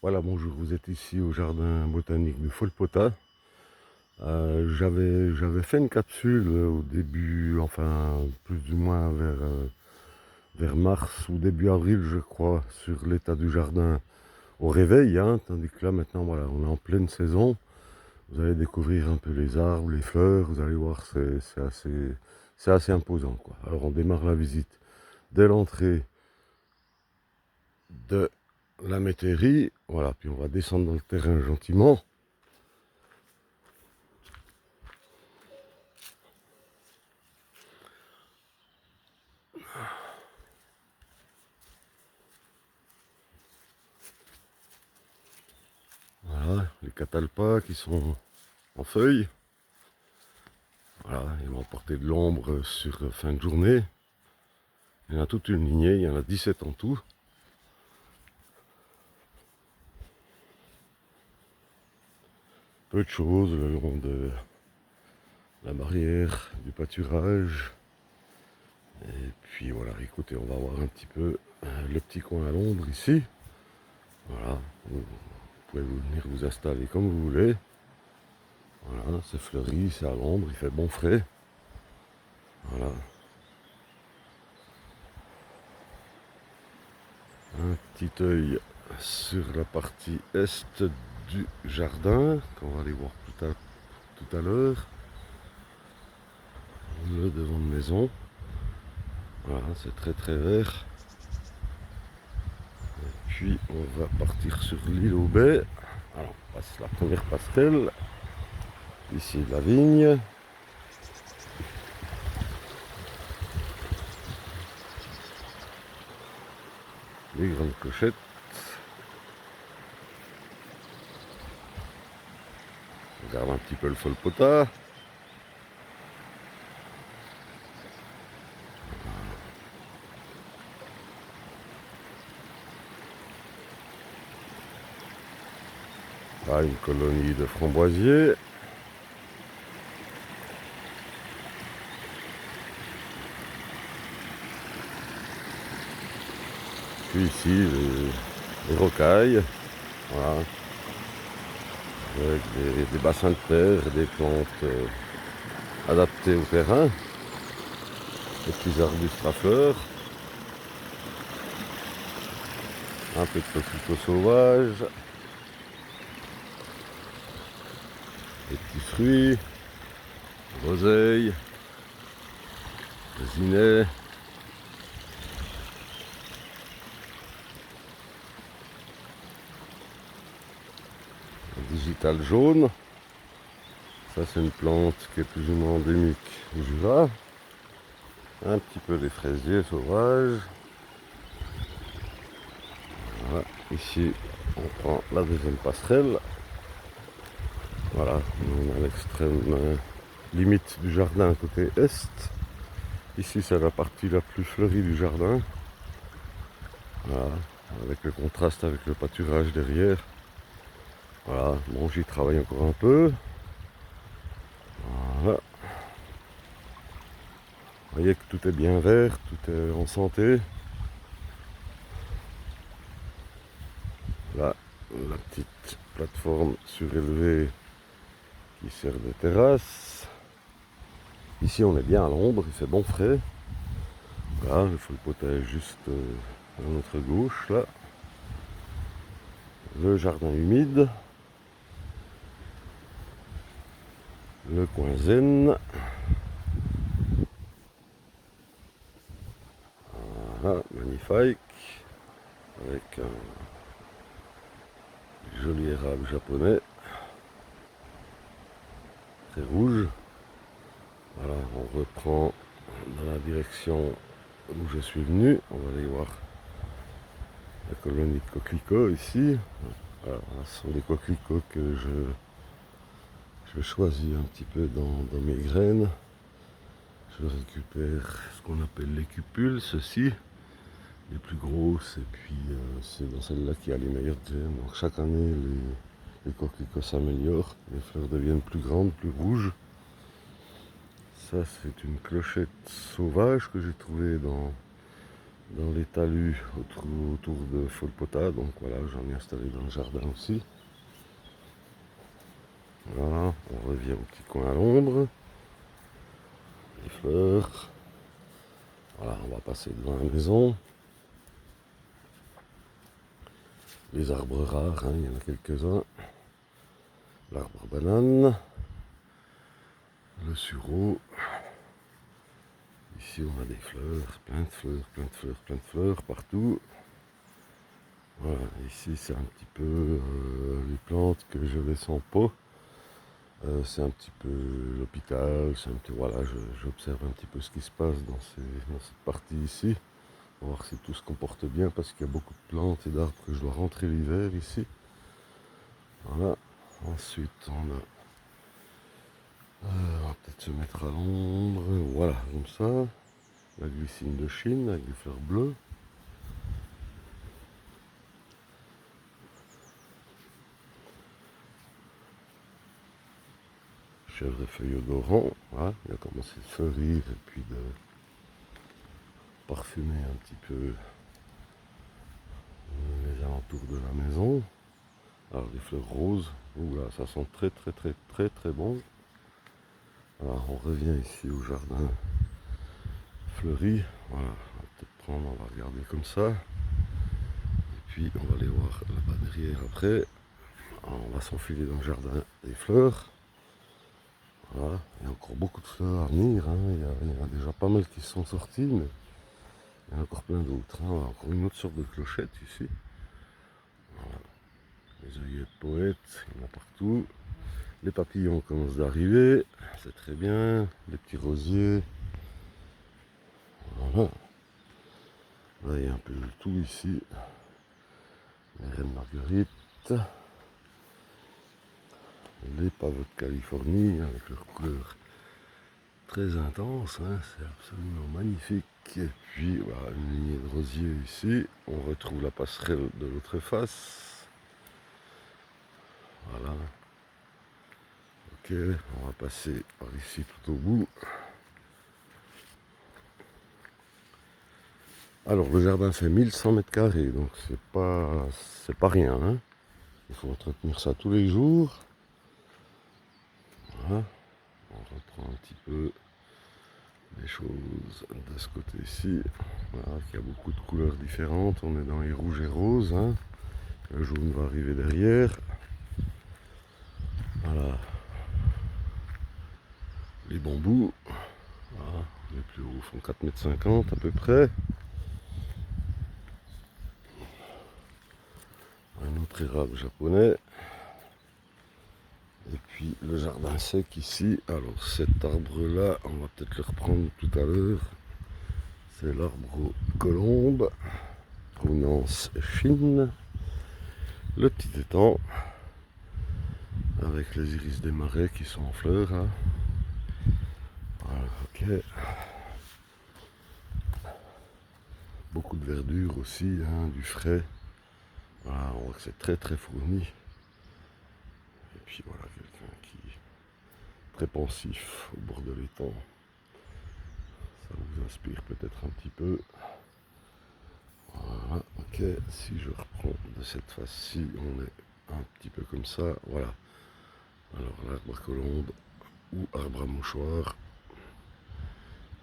Voilà, bonjour, vous êtes ici au jardin botanique de Folpota. J'avais fait une capsule au début, enfin plus ou moins vers mars ou début avril, je crois, sur l'état du jardin au réveil, hein, tandis que là maintenant, voilà, on est en pleine saison. Vous allez découvrir un peu les arbres, les fleurs, vous allez voir, c'est assez imposant, quoi. Alors on démarre la visite dès l'entrée de la métairie, voilà, puis on va descendre dans le terrain gentiment. Voilà, les catalpas qui sont en feuilles. Voilà, ils vont apporter de l'ombre sur fin de journée. Il y en a toute une lignée, il y en a 17 en tout. Peu de choses le long de la barrière, du pâturage. Et puis voilà, écoutez, on va voir un petit peu le petit coin à l'ombre ici. Voilà, vous pouvez venir vous installer comme vous voulez. Voilà, c'est fleuri, c'est à l'ombre, il fait bon frais. Voilà. Un petit œil sur la partie est du jardin, qu'on va aller voir tout à l'heure. Le devant de maison. Voilà, c'est très très vert. Et puis on va partir sur l'île aux baies. Alors on passe la première passerelle. Ici la vigne. Les grandes clochettes. On regarde un petit peu le Folpota. Là, une colonie de framboisiers. Puis ici, les rocailles. Voilà. Avec des bassins de terre, des plantes adaptées au terrain. Des petits arbustes à fleurs. Un peu de coquelicots sauvages. Des petits fruits. Groseilles. Résinets. Digital jaune. Ça c'est une plante qui est plus ou moins endémique du Jura. Un petit peu des fraisiers sauvages. Voilà. Ici on prend la deuxième passerelle. Voilà, on a l'extrême limite du jardin côté est. Ici c'est la partie la plus fleurie du jardin. Voilà, avec le contraste avec le pâturage derrière. Voilà, bon j'y travaille encore un peu. Voilà. Vous voyez que tout est bien vert, tout est en santé. Là, la petite plateforme surélevée qui sert de terrasse. Ici, on est bien à l'ombre, il fait bon frais. Voilà, il faut le potager juste à notre gauche, là. Le jardin humide. Le coin zen. Voilà, magnifique. Avec un joli érable japonais. Très rouge. Voilà, on reprend dans la direction où je suis venu. On va aller voir la colonie de coquelicots ici. Alors, ce sont des coquelicots que je choisis un petit peu dans mes graines. Je récupère ce qu'on appelle les cupules, ceci, les plus grosses, et puis c'est dans celle-là qu'il y a les meilleures graines. Donc chaque année, les coquelicots s'améliorent, les fleurs deviennent plus grandes, plus rouges. Ça, c'est une clochette sauvage que j'ai trouvée dans dans les talus autour de Folpota. Donc voilà, j'en ai installé dans le jardin aussi. Voilà, on revient au petit coin à l'ombre. Les fleurs. Voilà, on va passer devant la maison. Les arbres rares, hein, il y en a quelques-uns. L'arbre banane. Le sureau. Ici on a des fleurs, plein de fleurs, plein de fleurs, plein de fleurs partout. Voilà, ici c'est un petit peu les plantes que je laisse en pot. C'est un petit peu l'hôpital, c'est un petit, voilà, j'observe un petit peu ce qui se passe dans cette partie ici. On va voir si tout se comporte bien parce qu'il y a beaucoup de plantes et d'arbres que je dois rentrer l'hiver ici. Voilà, ensuite on va peut-être se mettre à l'ombre, voilà, comme ça. La glycine de Chine avec des fleurs bleues. Chèvrefeuille odorant, voilà, il a commencé de fleurir et puis de parfumer un petit peu les alentours de la maison. Alors des fleurs roses, oula, ça sent très très très très très bon. Alors on revient ici au jardin fleuri, voilà, on va peut-être prendre, on va regarder comme ça. Et puis on va aller voir là-bas derrière après. Alors, on va s'enfiler dans le jardin des fleurs. Voilà, il y a encore beaucoup de fleurs à venir, hein. Il y en a déjà pas mal qui sont sortis, mais il y en a encore plein d'autres. Hein. On a encore une autre sorte de clochette ici. Voilà. Les œillettes poètes, il y en a partout. Les papillons commencent d'arriver, c'est très bien. Les petits rosiers. Voilà. Là, il y a un peu de tout ici. Les reines marguerites. Les pavots de Californie avec leurs couleurs très intenses. Hein. C'est absolument magnifique. Et puis, voilà, une lignée de rosiers ici. On retrouve la passerelle de l'autre face. Voilà. Ok, on va passer par ici tout au bout. Alors le jardin fait 1100 mètres carrés, donc c'est pas rien. Hein. Il faut entretenir ça tous les jours. Voilà. On reprend un petit peu les choses de ce côté-ci. Voilà, il y a beaucoup de couleurs différentes. On est dans les rouges et roses. Hein. Le jaune va arriver derrière. Voilà. Les bambous. Voilà. Les plus hauts font 4,50 m à peu près. Un autre érable japonais. Et puis le jardin sec ici. Alors cet arbre là, on va peut-être le reprendre tout à l'heure. C'est l'arbre aux colombes. Provenance Chine. Le petit étang. Avec les iris des marais qui sont en fleurs. Hein. Voilà, ok. Beaucoup de verdure aussi, hein, du frais. Voilà, on voit que c'est très très fourni. Et puis voilà, quelqu'un qui est très pensif au bord de l'étang. Ça vous inspire peut-être un petit peu. Voilà, ok. Si je reprends de cette face-ci, on est un petit peu comme ça. Voilà. Alors l'arbre à colombe ou arbre à mouchoir.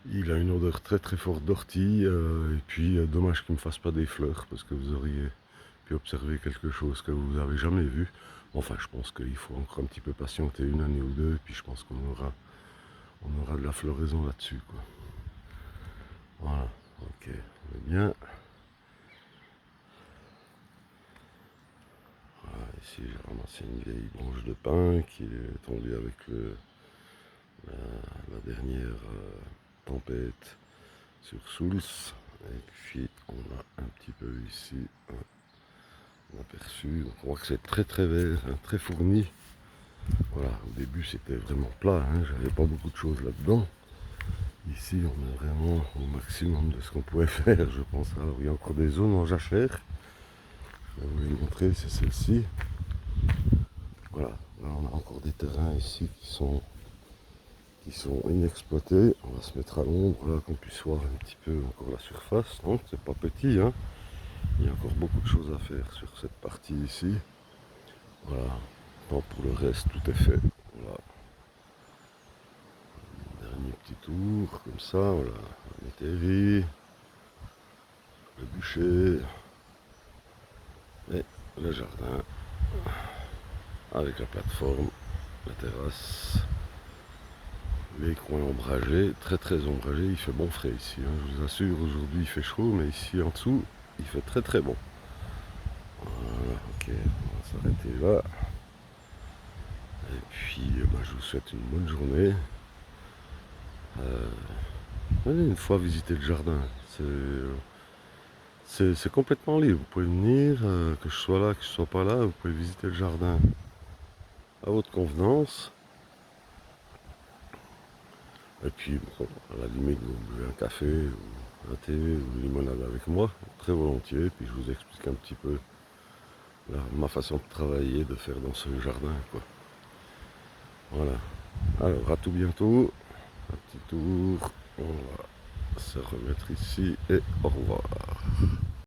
Il a une odeur très très forte d'ortie. Et puis dommage qu'il ne me fasse pas des fleurs parce que vous auriez pu observer quelque chose que vous n'avez jamais vu. Enfin, je pense qu'il faut encore un petit peu patienter une année ou deux, et puis je pense qu'on aura de la floraison là-dessus, quoi. Voilà, ok, on est bien. Voilà, ici j'ai ramassé une vieille branche de pin qui est tombée avec la dernière tempête sur Souls. Et puis on a un petit peu ici un aperçu. Donc on voit que c'est très très vert, hein, très fourni. Voilà, au début c'était vraiment plat, hein, j'avais pas beaucoup de choses là-dedans. Ici on est vraiment au maximum de ce qu'on pouvait faire, je pense. Alors il y a encore des zones en jachère. Je vais vous les montrer, c'est celle-ci. Voilà, là on a encore des terrains ici qui qui sont inexploités. On va se mettre à l'ombre là, qu'on puisse voir un petit peu encore la surface. Donc c'est pas petit, hein. Il y a encore beaucoup de choses à faire sur cette partie ici. Voilà. Bon, pour le reste, tout est fait. Voilà. Dernier petit tour, comme ça, voilà. La métairie, le bûcher et le jardin avec la plateforme, la terrasse, les coins ombragés, très très ombragés. Il fait bon frais ici, hein. Je vous assure, aujourd'hui il fait chaud, mais ici en dessous, il fait très très bon. Voilà, ok, on va s'arrêter là. Et puis, je vous souhaite une bonne journée. Venez une fois visiter le jardin. C'est complètement libre. Vous pouvez venir, que je sois là, que je sois pas là, vous pouvez visiter le jardin à votre convenance. Et puis, bon, à la limite, vous buvez un café, ou un thé, ou une limonade avec moi, très volontiers. Puis je vous explique un petit peu ma façon de travailler, de faire dans ce jardin, quoi. Voilà. Alors, à tout bientôt. Un petit tour. On va se remettre ici et au revoir.